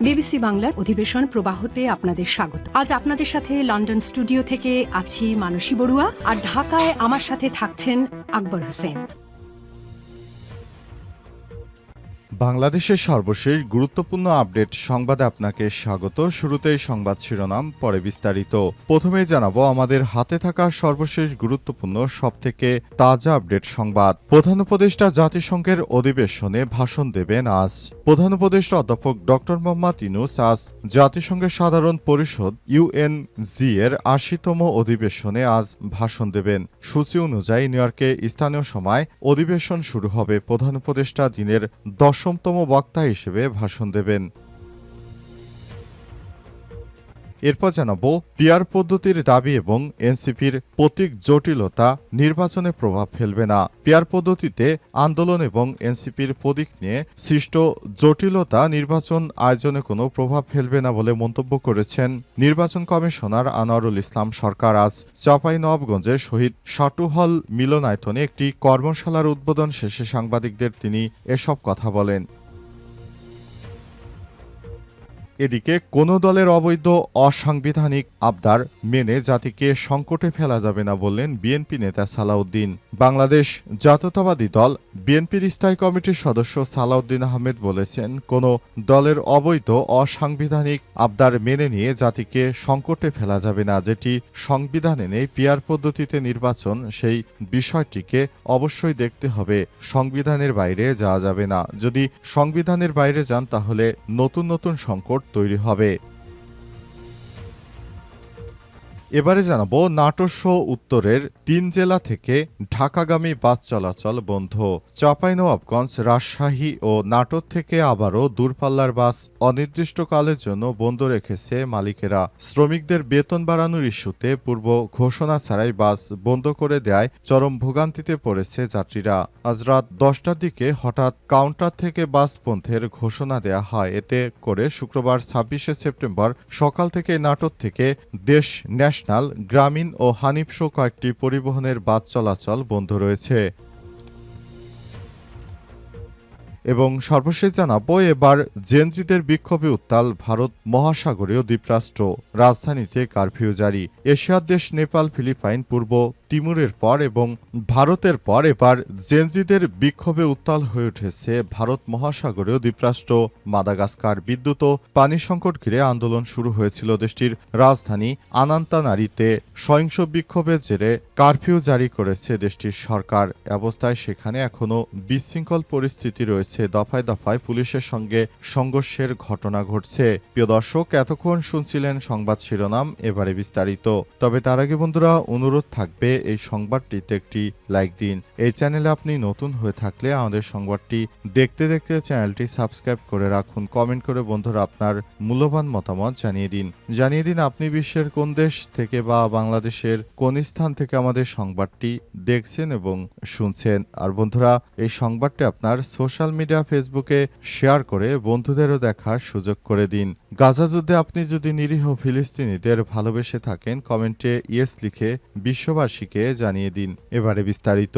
BBC বাংলার অধিবেশন প্রবাহতে আপনাদের স্বাগত। আজ আপনাদের সাথে লন্ডন স্টুডিও থেকে আছি মানসী বড়ুয়া, আর ঢাকায় আমার সাথে থাকছেন আকবর হোসেন। বাংলাদেশের সর্বশেষ গুরুত্বপূর্ণ আপডেট সংবাদে আপনাকে স্বাগত। শুরুতেই সংবাদ শিরোনাম, পরে বিস্তারিত। প্রথমেই জানাবো আমাদের হাতে থাকা সর্বশেষ গুরুত্বপূর্ণ সবথেকে তাজা আপডেট সংবাদ। প্রধান উপদেষ্টা জাতিসংঘের অধিবেশনে ভাষণ দেবেন আজ। প্রধান উপদেষ্টা অধ্যাপক ড মোহাম্মদ ইউনূস আজ জাতিসংঘের সাধারণ পরিষদ ইউএনজি এর ৮০তম অধিবেশনে আজ ভাষণ দেবেন। সূচি অনুযায়ী নিউ ইয়র্কে স্থানীয় সময় অধিবেশন শুরু হবে। প্রধান উপদেষ্টা দিনের ১০তম বক্তা হিসেবে ভাষণ দেবেন। এরপর জানাবো পিয়ার পদ্ধতির দাবি এবং এনসিপির প্রতীক জটিলতা নির্বাচনে প্রভাব ফেলবে না। পিয়ার পদ্ধতিতে আন্দোলন এবং এনসিপির প্রতীক নিয়ে সৃষ্ট জটিলতা নির্বাচন আয়োজনে কোনো প্রভাব ফেলবে না বলে মন্তব্য করেছেন নির্বাচন কমিশনার আনোয়ারুল ইসলাম সরকার। আজ চাঁপাইনবাবগঞ্জের শহীদ সাটু হল মিলনায়তনে একটি কর্মশালার উদ্বোধন শেষে সাংবাদিকদের তিনি এসব কথা বলেন। এদিকে কোনো দলের অবৈধ অসাংবিধানিক আবদার মেনে জাতিকে সংকটে ফেলা যাবে না বললেন বিএনপি নেতা সালাউদ্দিন। বাংলাদেশ জাতীয়তাবাদী দল বিএনপির স্থায়ী কমিটির সদস্য সালাউদ্দিন আহমেদ বলেছেন, কোনো দলের অবৈধ অসাংবিধানিক আবদার মেনে নিয়ে জাতিকে সংকটে ফেলা যাবে না। যেটি সংবিধানে নেই, পিয়ার পদ্ধতিতে নির্বাচন, সেই বিষয়টিকে অবশ্যই দেখতে হবে। সংবিধানের বাইরে যাওয়া যাবে না। যদি সংবিধানের বাইরে যান তাহলে নতুন নতুন সংকট তৈরি হবে। এবারে জানাবো নাটোর সহ উত্তরের ৩ জেলা থেকে ঢাকাগামী বাস চলাচল বন্ধ। চাঁপাইনবাবগঞ্জ, রাজশাহী ও নাটোর থেকে আবারও দূরপাল্লার বাস অনির্দিষ্টকালের জন্য বন্ধ রেখেছে মালিকেরা। শ্রমিকদের বেতন বাড়ানোর ইস্যুতে পূর্ব ঘোষণা ছাড়াই বাস বন্ধ করে দেয় চরম ভোগান্তিতে পড়েছে যাত্রীরা। আজ রাত ১০টার দিকে হঠাৎ কাউন্টার থেকে বাস বন্ধের ঘোষণা দেয়া হয়। এতে করে শুক্রবার ২৬শে সেপ্টেম্বর সকাল থেকে নাটোর থেকে দেশ ন্যাশনাল, গ্রামীণ ও হানিফসহ কয়েকটি পরিবহনের বাস চলাচল বন্ধ রয়েছে। এবং সর্বশেষ জানাবো এবার জেনজিদের বিক্ষোভে উত্তাল ভারত মহাসাগরীয় দ্বীপরাষ্ট্র, রাজধানীতে কারফিউ জারি। এশিয়ার দেশ নেপাল, ফিলিপাইন, পূর্ব তিমুরের পর এবং ভারতের পর এবার জেনজিদের বিক্ষোভে উত্তাল হয়ে উঠেছে ভারত মহাসাগরীয় দ্বীপরাষ্ট্র মাদাগাস্কার। বিদ্যুৎ ও পানি সংকট ঘিরে আন্দোলন শুরু হয়েছিল দেশটির রাজধানী আনান্তানারিতে। সহিংস বিক্ষোভের জেরে কারফিউ জারি করেছে দেশটির সরকার। অবস্থায় সেখানে এখনও বিশৃঙ্খল পরিস্থিতি রয়েছে। দফায় দফায় পুলিশের সঙ্গে সংঘর্ষের ঘটনা ঘটছে। প্রিয় দর্শক, এতক্ষণ শুনছিলেন সংবাদ শিরোনাম, এবারে বিস্তারিত। তবে তার আগে বন্ধুরা অনুরোধ থাকবে এই সংবাদটিতে একটি লাইক দিন। এই চ্যানেলে আপনি নতুন হয়ে থাকলে আমাদের সংবাদটি দেখতে দেখতে চ্যানেলটি সাবস্ক্রাইব করে রাখুন। কমেন্ট করে বন্ধুরা আপনার মূল্যবান মতামত জানিয়ে দিন আপনি বিশ্বের কোন দেশ থেকে বা বাংলাদেশের কোন স্থান থেকে আমাদের সংবাদটি দেখছেন এবং শুনছেন। আর বন্ধুরা, এই সংবাদটি আপনার সোশ্যাল মিডিয়া ফেসবুকে শেয়ার করে বন্ধুদেরও দেখার সুযোগ করে দিন। গাজা যুদ্ধে আপনি যদি নিরীহ ফিলিস্তিনিদের ভালোবেসে থাকেন, কমেন্টে ইয়েস লিখে বিশ্ববাসীকে জানিয়ে দিন। এবারে বিস্তারিত।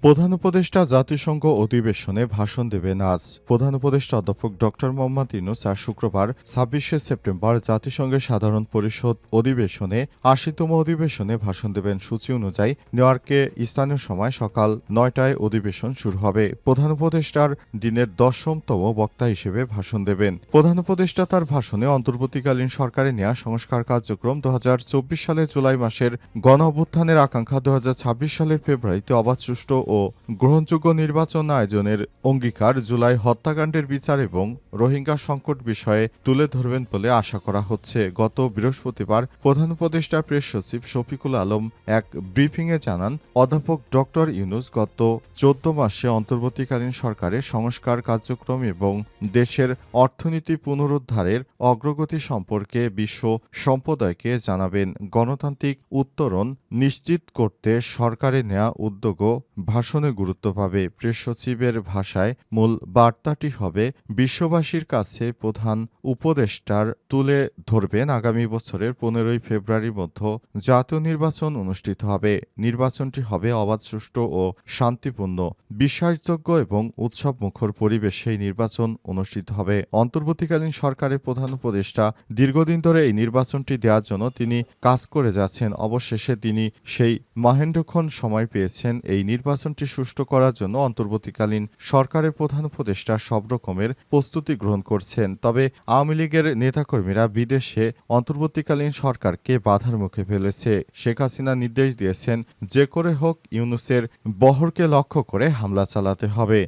প্রধান উপদেষ্টা জাতিসংঘ অধিবেশনে ভাষণ দেবেন আজ। প্রধান উপদেষ্টা অধ্যাপক ড মোহাম্মদ ইউনূস আজ শুক্রবার ২৬শে সেপ্টেম্বর জাতিসংঘের সাধারণ পরিষদ অধিবেশনে ৮০তম অধিবেশনে ভাষণ দেবেন। সূচি অনুযায়ী নিউ ইয়র্কে স্থানীয় সময় সকাল ৯টায় অধিবেশন শুরু হবে। প্রধান উপদেষ্টার দিনের ১০তম বক্তা হিসেবে ভাষণ দেবেন। প্রধান উপদেষ্টা তার ভাষণে অন্তর্বর্তীকালীন সরকারের নেওয়া সংস্কার কার্যক্রম, ২০২৪ সালের জুলাই মাসের গণ অভ্যুত্থানের আকাঙ্ক্ষা, ২০২৬ সালের ফেব্রুয়ারিতে অবাধ, সুষ্ঠু ও গ্রহণযোগ্য নির্বাচন আয়োজনের অঙ্গীকার, জুলাই হত্যাকাণ্ডের বিচার এবং রোহিঙ্গা সংকট বিষয়ে তুলে ধরবেন বলে আশা করা হচ্ছে। গত বৃহস্পতিবার প্রধান উপদেষ্টা প্রেস সচিব শফিকুল আলম এক ব্রিফিংয়ে জানান, অধ্যাপক ড ইউনূস গত ১৪ মাসে অন্তর্বর্তীকালীন সরকারের সংস্কার কার্যক্রম এবং দেশের অর্থনীতি পুনরুদ্ধারের অগ্রগতি সম্পর্কে বিশ্ব সম্প্রদায়কে জানাবেন। গণতান্ত্রিক উত্তরণ নিশ্চিত করতে সরকারের নেয়া উদ্যোগও ভাষণে গুরুত্ব পাবে। প্রেস সচিবের ভাষায় মূল বার্তাটি হবে বিশ্ববাসীর কাছে প্রধান উপদেষ্টার তুলে ধরবেন আগামী বছরের 15ই ফেব্রুয়ারির মধ্যে জাতীয় নির্বাচন অনুষ্ঠিত হবে। নির্বাচনটি হবে অবাধ, সুষ্ঠু ও শান্তিপূর্ণ, বিশ্বাসযোগ্য এবং উৎসবমুখর পরিবেশে এই নির্বাচন অনুষ্ঠিত হবে। অন্তর্বর্তীকালীন সরকারের প্রধান উপদেষ্টা দীর্ঘদিন ধরে এই নির্বাচনটি দেওয়ার জন্য তিনি কাজ করে যাচ্ছেন। অবশেষে তিনি সেই মহেন্দ্রক্ষণ সময় পেয়েছেন এই নির্বাচনটি সুষ্ঠু করার জন্য। অন্তর্বর্তীকালীন সরকারের প্রধান উপদেষ্টা সব রকমের প্রস্তুতি গ্রহণ করছেন। তবে আওয়ামী লীগের নেতাকর্মীরা বিদেশে অন্তর্বর্তীকালীন সরকারকে বাধার মুখে ফেলেছে। শেখ হাসিনা নির্দেশ দিয়েছেন, যে করে হোক ইউনূসের বহরকে লক্ষ্য করে হামলা চালাতে হবে।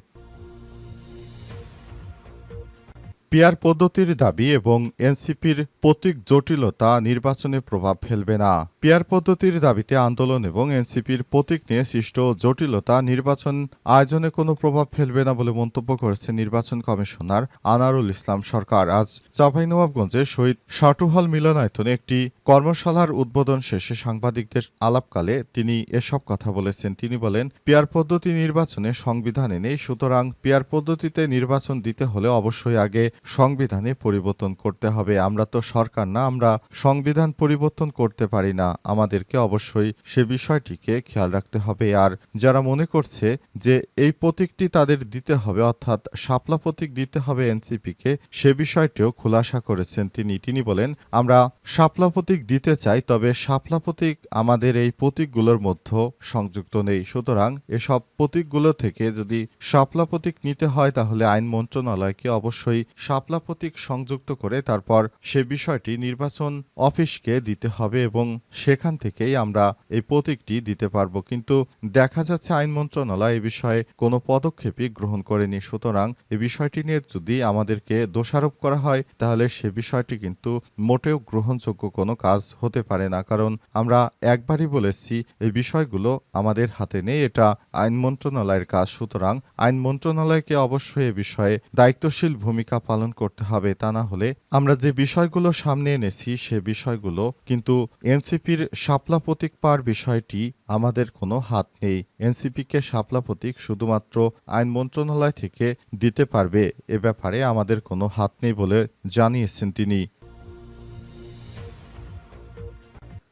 পিআর পদ্ধতির দাবি এবং এনসিপির প্রতীক জটিলতা নির্বাচনে প্রভাব ফেলবে না। পিআর পদ্ধতির দাবিতে আন্দোলন এবং এনসিপির প্রতীক নিয়ে সৃষ্ট জটিলতা নির্বাচন আয়োজনে কোনো প্রভাব ফেলবে না বলে মন্তব্য করেছেন নির্বাচন কমিশনার আনারুল ইসলাম সরকার। আজ চাঁপাইনবাবগঞ্জের শহীদ সাটু হল মিলনায়তনে একটি কর্মশালার উদ্বোধন শেষে সাংবাদিকদের আলাপকালে তিনি এসব কথা বলেছেন। তিনি বলেন, পিআর পদ্ধতি নির্বাচনে সংবিধানে নেই, সুতরাং পিআর পদ্ধতিতে নির্বাচন দিতে হলে অবশ্যই আগে সংবিধানে পরিবর্তন করতে হবে। আমরা তো সরকার না, আমরা সংবিধান পরিবর্তন করতে পারি না। আমাদেরকে অবশ্যই সে বিষয়টিকে খেয়াল রাখতে হবে। আর যারা মনে করছে যে এই প্রতীকটি তাদের দিতে হবে, অর্থাৎ শাপলা প্রতীক দিতে হবে এনসিপিকে, সে বিষয়টিও খুলাসা করেছেন তিনি বলেন, আমরা শাপলা প্রতীক দিতে চাই, তবে শাপলা প্রতীক আমাদের এই প্রতীকগুলোর মধ্যে সংযুক্ত নেই। সুতরাং এসব প্রতীকগুলো থেকে যদি শাপলা প্রতীক নিতে হয় তাহলে আইন মন্ত্রণালয়কে অবশ্যই শাপলা প্রতীক সংযুক্ত করে তারপর সে বিষয়টি নির্বাচন অফিসকে দিতে হবে এবং সেখান থেকেই আমরা এই প্রতীকটি দিতে পারবো। কিন্তু দেখা যাচ্ছে আইন মন্ত্রণালয় এ বিষয়ে কোনো পদক্ষেপই গ্রহণ করেনি। সুতরাং এই বিষয়টি নিয়ে যদি আমাদেরকে দোষারোপ করা হয় তাহলে সে বিষয়টি কিন্তু মোটেও গ্রহণযোগ্য কোনো কাজ হতে পারে না। কারণ আমরা একবারই বলেছি এই বিষয়গুলো আমাদের হাতে নেই, এটা আইন মন্ত্রণালয়ের কাজ। সুতরাং আইন মন্ত্রণালয়কে অবশ্যই এ বিষয়ে দায়িত্বশীল ভূমিকা পালন করতে হবে। তা না হলে আমরা যে বিষয়গুলো সামনে এনেছি সে বিষয়গুলো কিন্তু এনসিপির শাপলা প্রতীক পাওয়ার বিষয়টি আমাদের কোনো হাত নেই। এনসিপিকে শাপলা প্রতীক শুধুমাত্র আইন মন্ত্রণালয় থেকে দিতে পারবে, এ ব্যাপারে আমাদের কোনো হাত নেই বলে জানিয়েছেন তিনি।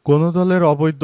কোন দলের অবৈধ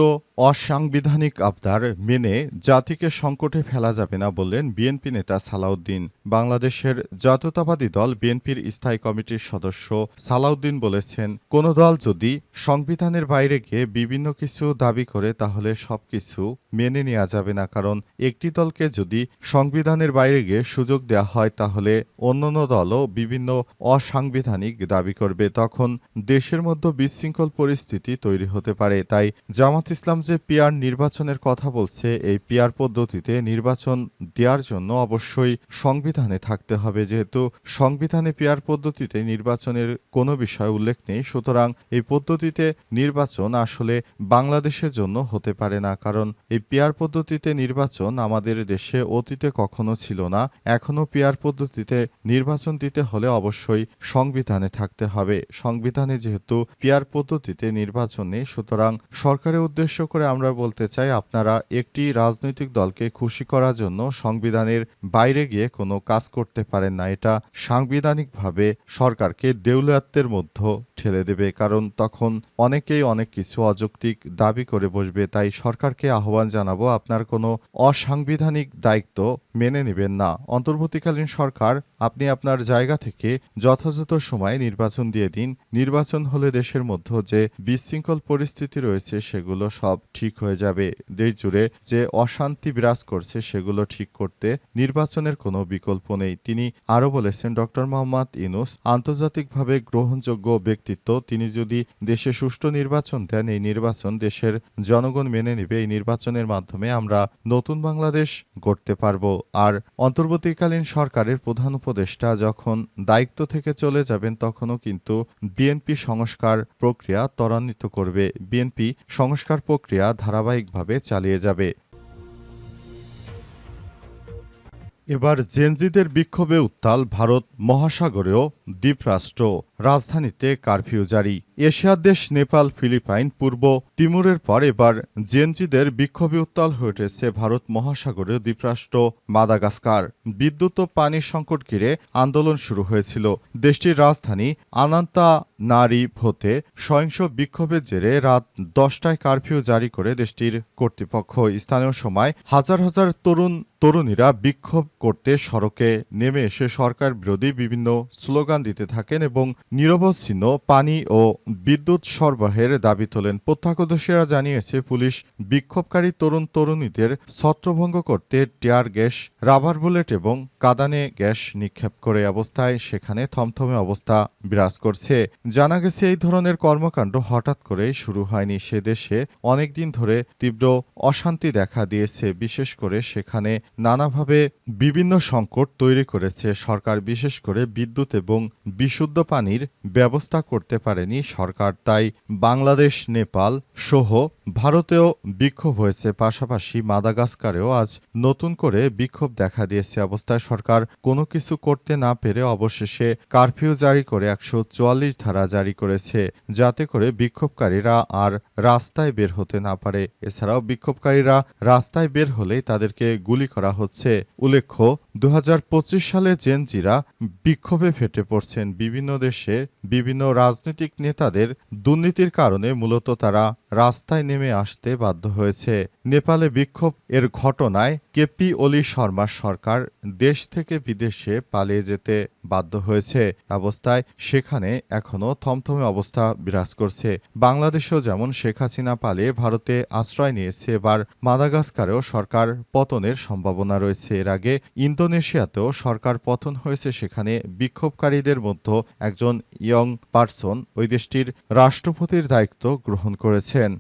অসাংবিধানিক আবদার মেনে জাতিকে সংকটে ফেলা যাবে না বললেন বিএনপি নেতা সালাউদ্দিন। বাংলাদেশের জাতীয়তাবাদী দল বিএনপির স্থায়ী কমিটির সদস্য সালাউদ্দিন বলেছেন, কোন দল যদি সংবিধানের বাইরে গিয়ে বিভিন্ন কিছু দাবি করে তাহলে সবকিছু মেনে নেওয়া যাবে না। কারণ একটি দলকে যদি সংবিধানের বাইরে গিয়ে সুযোগ দেওয়া হয় তাহলে অন্যান্য দলও বিভিন্ন অসাংবিধানিক দাবি করবে, তখন দেশের মধ্যে বিশৃঙ্খল পরিস্থিতি তৈরি হতে পারে। তাই জামাত ইসলাম যে পিআর নির্বাচনের কথা বলছে, এই পিআর পদ্ধতিতে নির্বাচন দেওয়ার জন্য অবশ্যই সংবিধানে থাকতে হবে। যেহেতু সংবিধানে পিআর পদ্ধতিতে নির্বাচনের কোনো বিষয় উল্লেখ নেই, সুতরাং এই পদ্ধতিতে নির্বাচন আসলে বাংলাদেশের জন্য হতে পারে না। কারণ এই পিআর পদ্ধতিতে নির্বাচন আমাদের দেশে অতীতে কখনো ছিল না। এখনো পিআর পদ্ধতিতে নির্বাচন দিতে হলে অবশ্যই সংবিধানে থাকতে হবে। সংবিধানে যেহেতু পিআর পদ্ধতিতে নির্বাচন নেই, সুতরাং সরকারের উদ্দেশ্য করে আমরা বলতে চাই, আপনারা একটি রাজনৈতিক দলকে খুশি করার জন্য সংবিধানের বাইরে গিয়ে কোনো কাজ করতে পারেন না। এটা সাংবিধানিকভাবে সরকারকে দেউলিয়াত্বের মধ্যে ঠেলে দেবে। কারণ তখন অনেকেই অনেক কিছু অযৌক্তিক দাবি করে বসবে। তাই সরকারকে আহ্বান জানাবো, আপনার কোনো অসাংবিধানিক দায়িত্ব মেনে নেবেন না। অন্তর্বর্তীকালীন সরকার, আপনি আপনার জায়গা থেকে যথাযথ সময়ে নির্বাচন দিয়ে দিন। নির্বাচন হলে দেশের মধ্যে যে বিশৃঙ্খল পরিস্থিতি রয়েছে সেগুলো সব ঠিক হয়ে যাবে। দেশ জুড়ে যে অশান্তি বিরাজ করছে সেগুলো ঠিক করতে নির্বাচনের কোনো বিকল্প নেই। তিনি আরও বলেছেন, ডক্টর মোহাম্মদ ইউনূস আন্তর্জাতিকভাবে গ্রহণযোগ্য ব্যক্তিত্ব। তিনি যদি দেশে সুষ্ঠু নির্বাচন দেন, এই নির্বাচন দেশের জনগণ মেনে নেবে। এই নির্বাচনের মাধ্যমে আমরা নতুন বাংলাদেশ গড়তে পারব। আর অন্তর্বর্তীকালীন সরকারের প্রধান উপদেষ্টা যখন দায়িত্ব থেকে চলে যাবেন তখনও কিন্তু বিএনপি সংস্কার প্রক্রিয়া ত্বরান্বিত করবে। বিএনপি সংস্কার প্রক্রিয়া ধারাবাহিকভাবে চালিয়ে যাবে। এবার জেনজিদের বিক্ষোভে উত্তাল ভারত মহাসাগরীয় দ্বীপরাষ্ট্র, রাজধানীতে কারফিউ জারি। এশিয়ার দেশ নেপাল, ফিলিপাইন, পূর্ব তিমুরের পর এবার জেনজিদের বিক্ষোভে উত্তাল হয়ে উঠেছে ভারত মহাসাগরীয় দ্বীপরাষ্ট্র মাদাগাস্কার। বিদ্যুৎ ও পানির সংকট ঘিরে আন্দোলন শুরু হয়েছিল। দেশটির রাজধানী আনান্তানারিভোতে সহিংস বিক্ষোভের জেরে রাত 10টায় কারফিউ জারি করে দেশটির কর্তৃপক্ষ। স্থানীয় সময় হাজার হাজার তরুণীরা বিক্ষোভ করতে সড়কে নেমে এসে সরকার বিরোধী বিভিন্ন স্লোগান দিতে থাকেন এবং নিরবচ্ছিন্ন পানি ও বিদ্যুৎ সরবরাহের দাবি তোলেন। প্রত্যক্ষদর্শীরা জানিয়েছে, পুলিশ বিক্ষোভকারী তরুণীদের ছত্রভঙ্গ করতে টিয়ার গ্যাস, রাবার বুলেট এবং কাঁদানে গ্যাস নিক্ষেপ করে অবস্থায় সেখানে থমথমে অবস্থা বিরাজ করছে। জানা গেছে, এই ধরনের কর্মকাণ্ড হঠাৎ করেই শুরু হয়নি। সে দেশে অনেকদিন ধরে তীব্র অশান্তি দেখা দিয়েছে। বিশেষ করে সেখানে নানাভাবে বিভিন্ন সংকট তৈরি করেছে সরকার। বিশেষ করে বিদ্যুৎ এবং বিশুদ্ধ পানির ব্যবস্থা করতে পারেনি সরকার। তাই বাংলাদেশ, নেপাল সহ ভারতেও বিক্ষোভ হয়েছে। পাশাপাশি মাদাগাস্কারেও আজ নতুন করে বিক্ষোভ দেখা দিয়েছে। অবস্থায় সরকার কোনো কিছু করতে না পেরে অবশেষে কারফিউ জারি করে 144 ধারা জারি করেছে, যাতে করে বিক্ষোভকারীরা আর রাস্তায় বের হতে না পারে। এছাড়াও বিক্ষোভকারীরা রাস্তায় বের হলেই তাদেরকে গুলি করা হচ্ছে। উল্লেখ্য, 2025 সালে জেনজিরা বিক্ষোভে ফেটে পড়ছেন। বিভিন্ন দেশে বিভিন্ন রাজনৈতিক নেতাদের দুর্নীতির কারণে মূলত তারা রাস্তায় নেমে আসতে বাধ্য হয়েছে। নেপালে বিক্ষোভ এর ঘটনায় কেপি ওলি শর্মার সরকার দেশ থেকে বিদেশে পালিয়ে যেতে বাধ্য হয়েছে। অবস্থায় সেখানে এখনও থমথমে অবস্থা বিরাজ করছে। বাংলাদেশেও যেমন শেখ হাসিনা পালিয়ে ভারতে আশ্রয় নিয়েছে, এবার মাদাগাস্কারেও সরকার পতনের সম্ভাবনা রয়েছে। এর আগে ইন্দোনেশিয়াতেও সরকার পতন হয়েছে। সেখানে বিক্ষোভকারীদের মধ্যে একজন ইয়ং পারসন ওই দেশটির রাষ্ট্রপতির দায়িত্ব গ্রহণ করেছেন।